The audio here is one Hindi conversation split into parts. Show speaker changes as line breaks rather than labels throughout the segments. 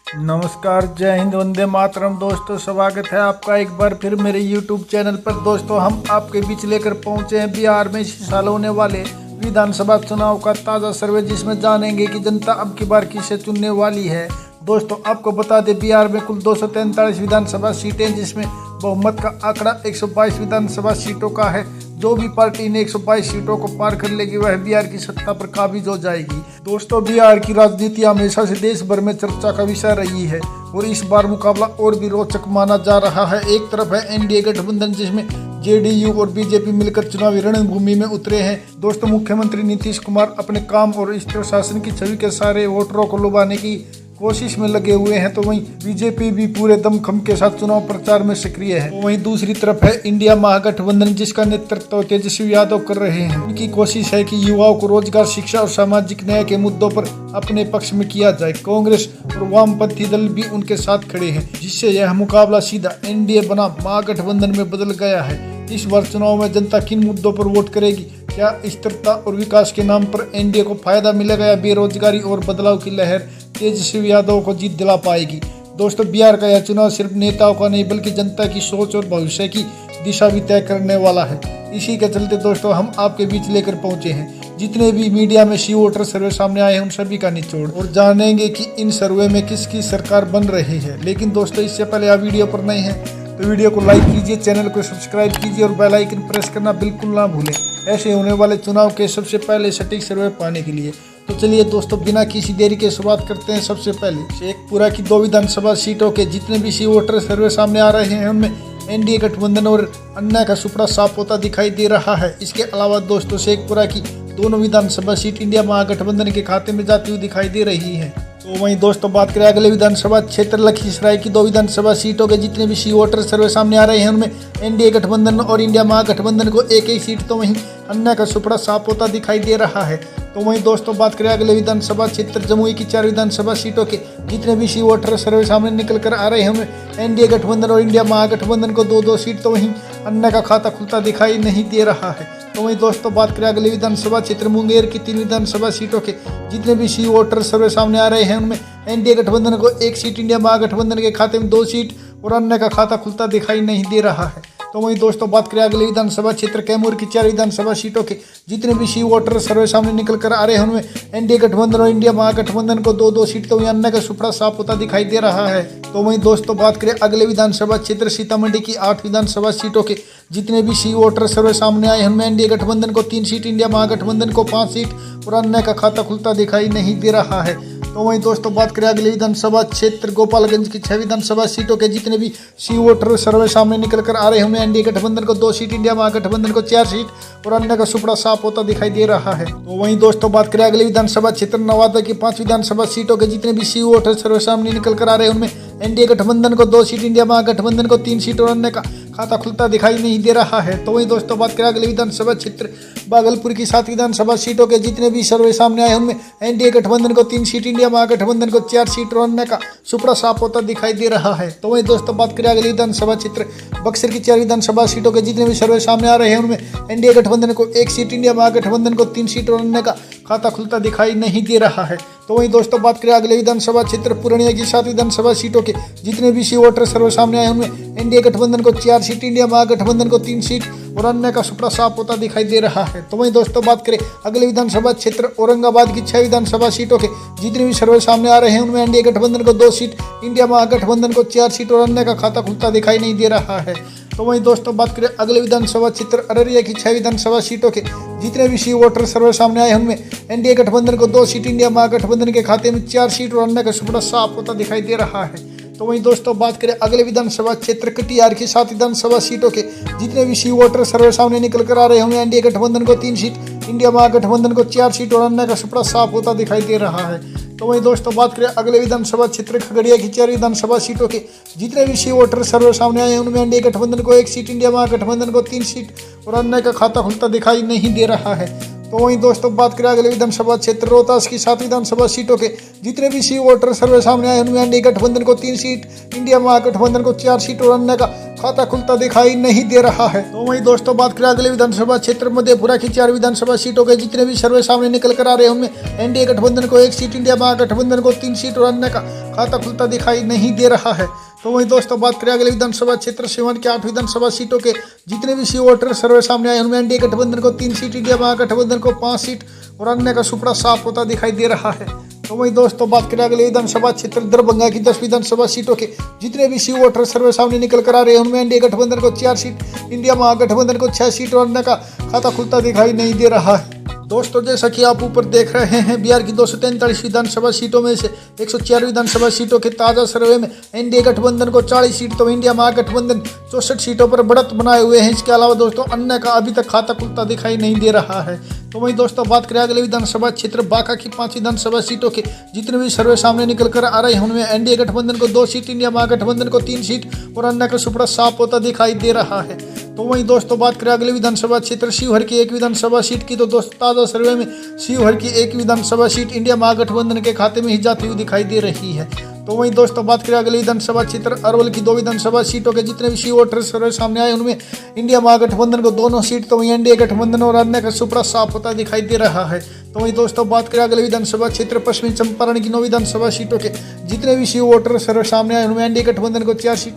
नमस्कार, जय हिंद, वंदे मातरम। दोस्तों, स्वागत है आपका एक बार फिर मेरे YouTube चैनल पर। दोस्तों, हम आपके बीच लेकर पहुंचे हैं बिहार में इसी साल होने वाले विधानसभा चुनाव का ताज़ा सर्वे, जिसमें जानेंगे कि जनता अब की बार किसे चुनने वाली है। दोस्तों, आपको बता दें, बिहार में कुल 243 विधानसभा सीटें, जिसमें बहुमत का आंकड़ा 122 विधानसभा सीटों का है। जो भी पार्टी ने 122 सीटों को पार कर लेगी, वह बिहार की सत्ता पर काबिज हो जाएगी। दोस्तों, बिहार की राजनीति हमेशा से देश भर में चर्चा का विषय रही है और इस बार मुकाबला और भी रोचक माना जा रहा है। एक तरफ है एनडीए गठबंधन, जिसमें जेडीयू और बीजेपी मिलकर चुनावी रणभूमि में उतरे हैं। दोस्तों, मुख्यमंत्री नीतीश कुमार अपने काम और स्थिर शासन की छवि के सारे वोटरों को लुभाने की कोशिश में लगे हुए हैं, तो वहीं बीजेपी भी पूरे दमखम के साथ चुनाव प्रचार में सक्रिय है। तो वहीं दूसरी तरफ है इंडिया महागठबंधन, जिसका नेतृत्व तेजस्वी यादव कर रहे हैं। उनकी कोशिश है कि युवाओं को रोजगार, शिक्षा और सामाजिक न्याय के मुद्दों पर अपने पक्ष में किया जाए। कांग्रेस और वामपंथी दल भी उनके साथ खड़े हैं, जिससे यह मुकाबला सीधा एनडीए बना महागठबंधन में बदल गया है। इस बार चुनाव में जनता किन मुद्दों पर वोट करेगी? क्या स्थिरता और विकास के नाम पर एनडीए को फायदा मिलेगा या बेरोजगारी और बदलाव की लहर तेजस्वी यादव को जीत दिला पाएगी? दोस्तों, बिहार का यह चुनाव सिर्फ नेताओं का नहीं, बल्कि जनता की सोच और भविष्य की दिशा भी तय करने वाला है। इसी के चलते दोस्तों, हम आपके बीच लेकर पहुंचे हैं जितने भी मीडिया में सी वोटर सर्वे सामने आए हैं, उन सभी का निचोड़, और जानेंगे कि इन सर्वे में किसकी सरकार बन रही है। लेकिन दोस्तों, इससे पहले आप वीडियो पर नए हैं तो वीडियो को लाइक कीजिए, चैनल को सब्सक्राइब कीजिए और बेल आइकन प्रेस करना बिल्कुल ना भूलें, ऐसे होने वाले चुनाव के सबसे पहले सटीक सर्वे पाने के लिए। तो चलिए दोस्तों, बिना किसी देरी के शुरुआत करते हैं। सबसे पहले शेखपुरा की 2 विधानसभा सीटों के जितने भी सी वोटर सर्वे सामने आ रहे हैं, उनमें एनडीए गठबंधन और अन्य का सुपड़ा साफ होता दिखाई दे रहा है। इसके अलावा दोस्तों, शेखपुरा की दोनों विधानसभा सीट इंडिया महागठबंधन के खाते में जाती हुई दिखाई दे रही है। तो वहीं दोस्तों, बात करें अगले विधानसभा क्षेत्र लखीसराय की 2 विधानसभा सीटों के जितने भी सी वोटर सर्वे सामने आ रहे हैं, उनमें एनडीए गठबंधन और इंडिया महागठबंधन को एक एक सीट, तो वहीं अन्य का सुपड़ा साफ होता दिखाई दे रहा है। तो वहीं दोस्तों, बात करें अगले विधानसभा क्षेत्र जमुई की 4 विधानसभा सीटों के जितने भी सी वोटर सर्वे सामने निकल कर आ रहे हैं, उनमें एनडीए गठबंधन और इंडिया महागठबंधन को 2-2 सीट, तो वहीं अन्य का खाता खुलता दिखाई नहीं दे रहा है। तो वहीं दोस्तों, बात करें अगले विधानसभा क्षेत्र मुंगेर की 3 विधानसभा सीटों के जितने भी सी वोटर सर्वे सामने आ रहे हैं, उनमें एनडीए गठबंधन को 1 सीट, इंडिया महागठबंधन के खाते में 2 सीट और अन्य का खाता खुलता दिखाई नहीं दे रहा है। तो वहीं दोस्तों, बात करें अगले विधानसभा क्षेत्र कैमूर की 4 विधानसभा सीटों के जितने भी सी वोटर सर्वे सामने निकल कर आ रहे हैं, उनमें एनडीए गठबंधन और इंडिया महागठबंधन को 2-2 सीट, तो वहीं अन्य का सुपड़ा साफ होता दिखाई दे रहा है। तो वहीं दोस्तों, बात करें अगले विधानसभा क्षेत्र सीतामढ़ी की 8 विधानसभा सीटों के जितने भी सी वोटर सर्वे सामने आए हैं, उनमें एनडीए गठबंधन को 3 सीट, इंडिया महागठबंधन को 5 सीट और अन्य का खाता खुलता दिखाई नहीं दे रहा है। तो वहीं दोस्तों, बात करें अगले विधानसभा क्षेत्र गोपालगंज की 6 विधानसभा सीटों के जितने भी सी वोटर सर्वे सामने निकल कर आ रहे हैं, उनमें एनडीए गठबंधन को 2 सीट, इंडिया महागठबंधन को 4 सीट और अन्य का सुपड़ा साफ होता दिखाई दे रहा है। तो वहीं दोस्तों, बात करें अगले विधानसभा क्षेत्र नवादा की 5 विधानसभा सीटों के जितने भी सी वोटर सर्वे सामने निकल कर आ रहे हैं, उनमें एनडीए गठबंधन को 2 सीट, इंडिया महागठबंधन को 3 सीट और अन्य का खाता खुलता दिखाई नहीं दे रहा है। तो वहीं दोस्तों, बात करें अगले विधानसभा क्षेत्र भागलपुर की 7 विधानसभा सीटों के जितने भी सर्वे सामने आए, उनमें एनडीए गठबंधन को 3 सीट, इंडिया महागठबंधन को 4 सीट और अन्य का सुपड़ा साफ होता दिखाई दे रहा है। तो वहीं दोस्तों, बात करें अगले विधानसभा क्षेत्र बक्सर की 4 विधानसभा सीटों के जितने भी सर्वे सामने आ रहे हैं, उनमें एनडीए गठबंधन को 1 सीट, इंडिया महागठबंधन को 3 सीट और अन्य का खाता खुलता दिखाई नहीं दे रहा है। तो वहीं दोस्तों, बात करें अगले विधानसभा क्षेत्र पूर्णिया की 7 विधानसभा सीटों के जितने भी सी वोटर सर्वे सामने आए, उनमें एनडीए गठबंधन को 4 सीट, इंडिया महागठबंधन को 3 सीट और अन्य का सुपड़ा साफ होता दिखाई दे रहा है। तो वहीं दोस्तों, बात करें अगले विधानसभा क्षेत्र औरंगाबाद की 6 विधानसभा सीटों के जितने भी सर्वे सामने आ रहे हैं, उनमें एनडीए गठबंधन को 2 सीट, इंडिया महागठबंधन को 4 सीट और अन्य का खाता खुलता दिखाई नहीं दे रहा है। तो वहीं दोस्तों, बात करें अगले विधानसभा क्षेत्र अररिया की 6 विधानसभा सीटों के जितने भी सी वोटर सर्वे सामने आए हैं, उनमें एनडीए गठबंधन को 2 सीट, इंडिया महागठबंधन के खाते में 4 सीट और अन्य का सुपड़ा साफ होता दिखाई दे रहा है। तो वहीं दोस्तों, बात करें अगले विधानसभा क्षेत्र कटिहार की 7 विधानसभा सीटों के जितने भी सी वोटर सर्वे सामने निकल कर आ रहे होंगे, एनडीए गठबंधन को 3 सीट, इंडिया महागठबंधन को 4 सीट और अन्य का सुपड़ा साफ होता दिखाई दे रहा है। तो वहीं दोस्तों, बात करें अगले विधानसभा क्षेत्र खगड़िया की 4 विधानसभा सीटों के जितने भी सी वोटर सर्वे सामने आए हैं, उनमें एनडीए गठबंधन को 1 सीट, इंडिया महागठबंधन को 3 सीट और अन्य का खाता खुलता दिखाई नहीं दे रहा है। तो वहीं दोस्तों, बात करें अगले विधानसभा क्षेत्र रोहतास की 7 विधानसभा सीटों के जितने भी सी वोटर सर्वे सामने आए, उनमें एनडीए गठबंधन को 3 सीट, इंडिया महागठबंधन को 4 सीट और अन्य का खाता खुलता दिखाई नहीं दे रहा है। तो वहीं दोस्तों बात करें अगले विधानसभा क्षेत्र मधेपुरा की 4 विधानसभा सीटों के जितने भी सर्वे सामने निकल कर आ रहे हैं उनमें एनडीए गठबंधन को 1 सीट, इंडिया महागठबंधन को 3 सीट और अन्य का खाता खुलता दिखाई नहीं दे रहा है। तो वहीं दोस्तों बात करें अगले विधानसभा क्षेत्र सिवान की 8 विधानसभा सीटों के जितने भी सी वोटर सर्वे सामने आए उनमें एनडीए गठबंधन को 3 सीट, इंडिया महागठबंधन को 5 सीट और अन्य का सुपड़ा साफ होता दिखाई दे रहा है। तो वहीं दोस्तों बात करें अगले विधानसभा क्षेत्र दरभंगा की 10 विधानसभा सीटों के जितने भी सी वोटर सर्वे सामने निकल कर आ रहे हैं उनमें एनडीए गठबंधन को 4 सीट, इंडिया महागठबंधन को 6 सीट और अन्य का खाता खुलता दिखाई नहीं दे रहा है। दोस्तों जैसा कि आप ऊपर देख रहे हैं बिहार की 243 विधानसभा सीटों में से 104 विधानसभा सीटों के ताजा सर्वे में एनडीए गठबंधन को 40 सीट तो इंडिया महागठबंधन 64 सीटों पर बढ़त बनाए हुए हैं। इसके अलावा दोस्तों अन्य का अभी तक खाता खुलता दिखाई नहीं दे रहा है। तो वहीं दोस्तों बात करें अगले विधानसभा क्षेत्र बांका की 5 विधानसभा सीटों के जितने भी सर्वे सामने निकल कर आ रहे हैं उनमें एनडीए गठबंधन को 2 सीट, इंडिया महागठबंधन को 3 सीट और अन्य का सुपड़ा साफ होता दिखाई दे रहा है। तो वहीं दोस्तों बात करें अगले विधानसभा क्षेत्र शिवहर की 1 विधानसभा सीट की तो दोस्तों ताजा सर्वे में शिवहर की 1 विधानसभा सीट इंडिया महागठबंधन के खाते में ही जाती हुई दिखाई दे रही है। तो वहीं दोस्तों बात करें अगले विधानसभा क्षेत्र अरवल की 2 विधानसभा सीटों के जितने भी सी वोटर सर्वे सामने आए उनमें इंडिया महागठबंधन को दोनों सीट तो वहीं एनडीए गठबंधन और अन्य का सुपड़ा साफ होता दिखाई दे रहा है। तो वहीं दोस्तों बात करें अगले विधानसभा क्षेत्र पश्चिमी चंपारण की 9 विधानसभा सीटों के जितने भी सी वोटर सर्वे सामने आए उनमें एनडीए गठबंधन को 4 सीट,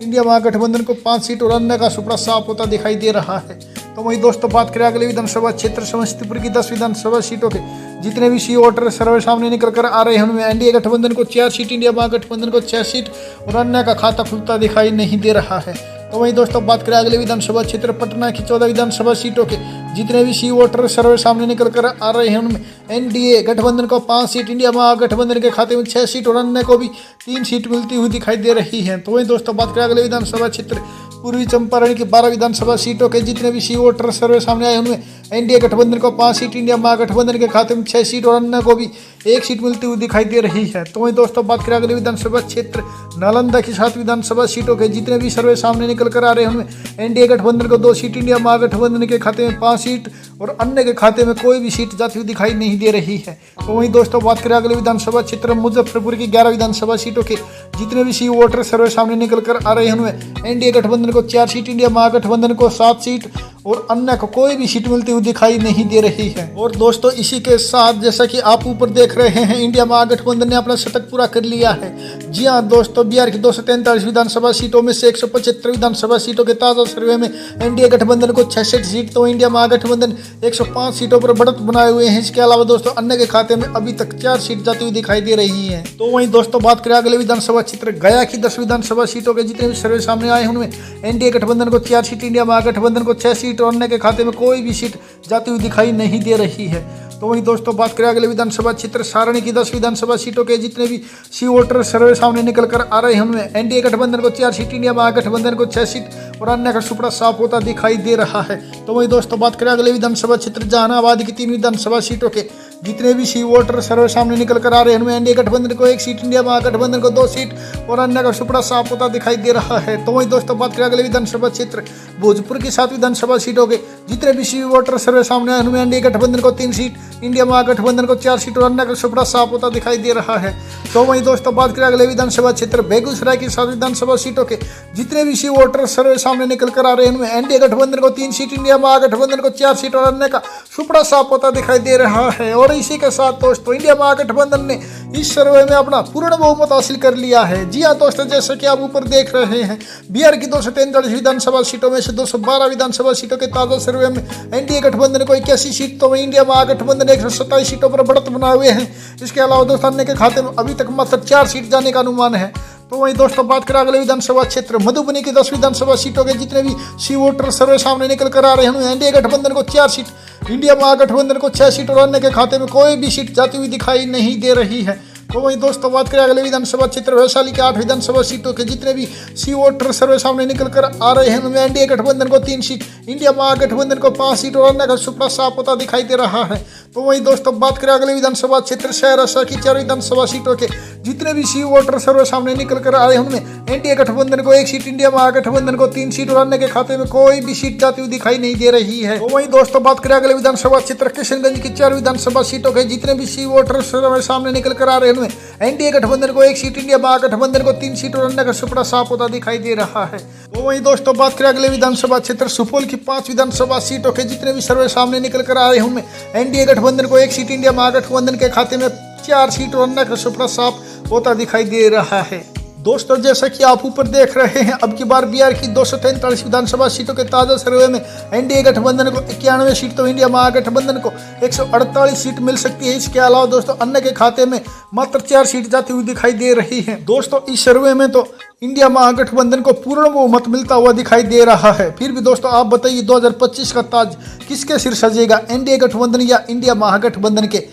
इंडिया महागठबंधन को 5 सीट और अन्य का सुपड़ा साफ होता दिखाई दे रहा है। तो वहीं दोस्तों बात करें अगले विधानसभा क्षेत्र समस्तीपुर की 10 विधानसभा सीटों के जितने भी सी वोटर सर्वे सामने निकल कर आ रहे हैं उनमें एनडीए गठबंधन को 4 सीट, इंडिया महागठबंधन को 6 सीट और अन्य का खाता खुलता दिखाई नहीं दे रहा है। तो वहीं दोस्तों बात करें अगले विधानसभा क्षेत्र पटना की 14 विधानसभा सीटों के जितने भी सी वोटर सर्वे सामने निकल कर आ रहे हैं उनमें एनडीए गठबंधन को 5 सीट, इंडिया महागठबंधन के खाते में 6 सीट और अन्य को भी 3 सीट मिलती हुई दिखाई दे रही है। तो वहीं दोस्तों बात करें अगले विधानसभा क्षेत्र पूर्वी चंपारण की 12 विधानसभा सीटों के जितने भी सी वोटर सर्वे सामने आए उनमें एनडीए गठबंधन को 5 सीट, इंडिया महागठबंधन के खाते में 6 सीट और अन्य को भी 1 सीट मिलती हुई दिखाई दे रही है। तो वहीं दोस्तों बात करें अगले विधानसभा क्षेत्र नालंदा की 7 विधानसभा सीटों के जितने भी सर्वे सामने निकल कर आ रहे हैं उनमें एनडीए गठबंधन को 2 सीट, इंडिया महागठबंधन के खाते में 5 सीट और अन्य के खाते में कोई भी सीट जाती हुई दिखाई नहीं दे रही है। तो वहीं दोस्तों बात करें अगले विधानसभा क्षेत्र मुजफ्फरपुर की 11 विधानसभा सीटों के जितने भी सी वोटर सर्वे सामने निकल कर आ रहे हैं उनमें एनडीए गठबंधन को 4 सीट, इंडिया महागठबंधन को 7 सीट और अन्य को कोई भी सीट मिलती हुई दिखाई नहीं दे रही है। और दोस्तों इसी के साथ जैसा कि आप ऊपर देख रहे हैं इंडिया महागठबंधन ने अपना शतक पूरा कर लिया है। जी हां दोस्तों बिहार की 243 विधानसभा सीटों में से 175 विधानसभा सीटों के ताजा सर्वे में एनडीए गठबंधन को 66 सीट तो इंडिया महागठबंधन 105 सीटों पर बढ़त बनाए हुए हैं। इसके अलावा दोस्तों अन्य के खाते में अभी तक 4 सीट जाती हुई दिखाई दे रही है। तो वहीं दोस्तों बात करें अगले विधानसभा क्षेत्र गया की 10 विधानसभा सीटों के जितने भी सर्वे सामने आए हैं उनमें एनडीए गठबंधन को 4 सीट, इंडिया महागठबंधन को 6 सीट और अन्य के खाते में कोई भी सीट जाती हुई दिखाई नहीं दे रही है। तो वहीं दोस्तों बात करें अगले विधानसभा क्षेत्र सारणी की 10 विधानसभा सीटों के जितने भी सी वोटर सर्वे सामने निकल कर आ रहे हैं उनमें एनडीए गठबंधन को 4 सीट, इंडिया महागठबंधन को 6 सीट और अन्य का सुपड़ा साफ होता दिखाई दे रहा है। तो वहीं दोस्तों बात करें अगले विधानसभा क्षेत्र जहानाबाद की 3 विधानसभा सीटों के जितने भी सी वोटर सर्वे सामने निकल कर आ रहे हैं उनमें एनडीए गठबंधन को 1 सीट, इंडिया महागठबंधन को 2 सीट और अन्य का सुपड़ा साफ होता दिखाई दे रहा है। तो वहीं दोस्तों बात करें अगले विधानसभा क्षेत्र भोजपुर की 7 विधानसभा सीटों के जितने भी सी वोटर सर्वे सामने आए उनमें एनडीए गठबंधन को 3 सीट, इंडिया महागठबंधन को 4 सीट और अन्य का सुपड़ा साफ होता दिखाई दे रहा है। तो वहीं दोस्तों बात करें अगले विधानसभा क्षेत्र बेगूसराय की 7 विधानसभा सीटों के जितने भी सी वोटर सर्वे सामने निकल कर आ रहे हैं उनमें एनडीए गठबंधन को 3 सीट, इंडिया महागठबंधन को 4 सीट और अन्य का सुपड़ा साफ होता दिखाई दे रहा है। और इसी के साथ दोस्तों इंडिया महागठबंधन ने इस सर्वे में अपना पूर्ण बहुमत हासिल कर लिया है। जी हाँ दोस्तों जैसे कि आप ऊपर देख रहे हैं बिहार की 243 विधानसभा सीटों में से 212 विधानसभा सीटों के ताजा सर्वे में एनडीए गठबंधन को 81 सीट तो इंडिया महागठबंधन 127 सीटों पर बढ़त बनाए हुए हैं। इसके अलावा दोस्तों अन्य के खाते में अभी तक मात्र 4 सीट जाने का अनुमान है। तो वहीं दोस्तों बात करें अगले विधानसभा क्षेत्र मधुबनी की 10 विधानसभा सीटों के जितने भी सी वोटर सर्वे सामने निकल कर आ रहे हैं एनडीए गठबंधन को 4 सीट, इंडिया महागठबंधन को 6 सीट और अन्य के खाते में कोई भी सीट जाती हुई दिखाई नहीं दे रही है। तो वहीं दोस्तों बात करें अगले विधानसभा क्षेत्र वैशाली के 8 विधानसभा सीटों के जितने भी सी वोटर सर्वे सामने निकल कर आ रहे हैं उनमें एनडीए गठबंधन को 3 सीट, इंडिया महागठबंधन को 5 सीट और अन्य का सुपड़ा साफ होता दिखाई दे रहा है। तो वही दोस्तों बात करें अगले विधानसभा क्षेत्र सहरसा की 4 विधानसभा सीटों के जितने भी सी वोटर सर्वे सामने निकल कर आए उनमें एनडीए गठबंधन को 1 सीट, इंडिया महागठबंधन को 3 सीट और अन्य के खाते में कोई भी सीट जाती हुई दिखाई नहीं दे रही है। तो वही दोस्तों बात करें अगले विधानसभा क्षेत्र किशनगंज की 4 विधानसभा सीटों के जितने भी सी वोटर सर्वे सामने निकल कर आ रहे हैं उनमें एनडीए गठबंधन को 1 सीट, इंडिया महागठबंधन को 3 सीट और अन्य का सुपड़ा साफ होता दिखाई दे रहा है। तो वही दोस्तों बात करें अगले विधानसभा क्षेत्र सुपौल की 5 विधानसभा सीटों के जितने भी सर्वे सामने निकल कर आ रहे हैं उनमें एनडीए गठबंधन को 1 सीट, इंडिया महागठबंधन के खाते में 4 सीट और अन्य का सुपड़ा साफ होता दिखाई दे रहा है। दोस्तों जैसा कि आप ऊपर देख रहे हैं अब की बार बिहार की 243 विधानसभा सीटों के ताजा सर्वे में एनडीए गठबंधन को 91 सीट तो इंडिया महागठबंधन को 148 सीट मिल सकती है। इसके अलावा दोस्तों अन्य के खाते में मात्र 4 सीट जाती हुई दिखाई दे रही है। दोस्तों इस सर्वे में तो इंडिया महागठबंधन को पूर्ण बहुमत मिलता हुआ दिखाई दे रहा है। फिर भी दोस्तों आप बताइए 2025 का ताज किसके सिर सजेगा, एनडीए गठबंधन या इंडिया महागठबंधन के?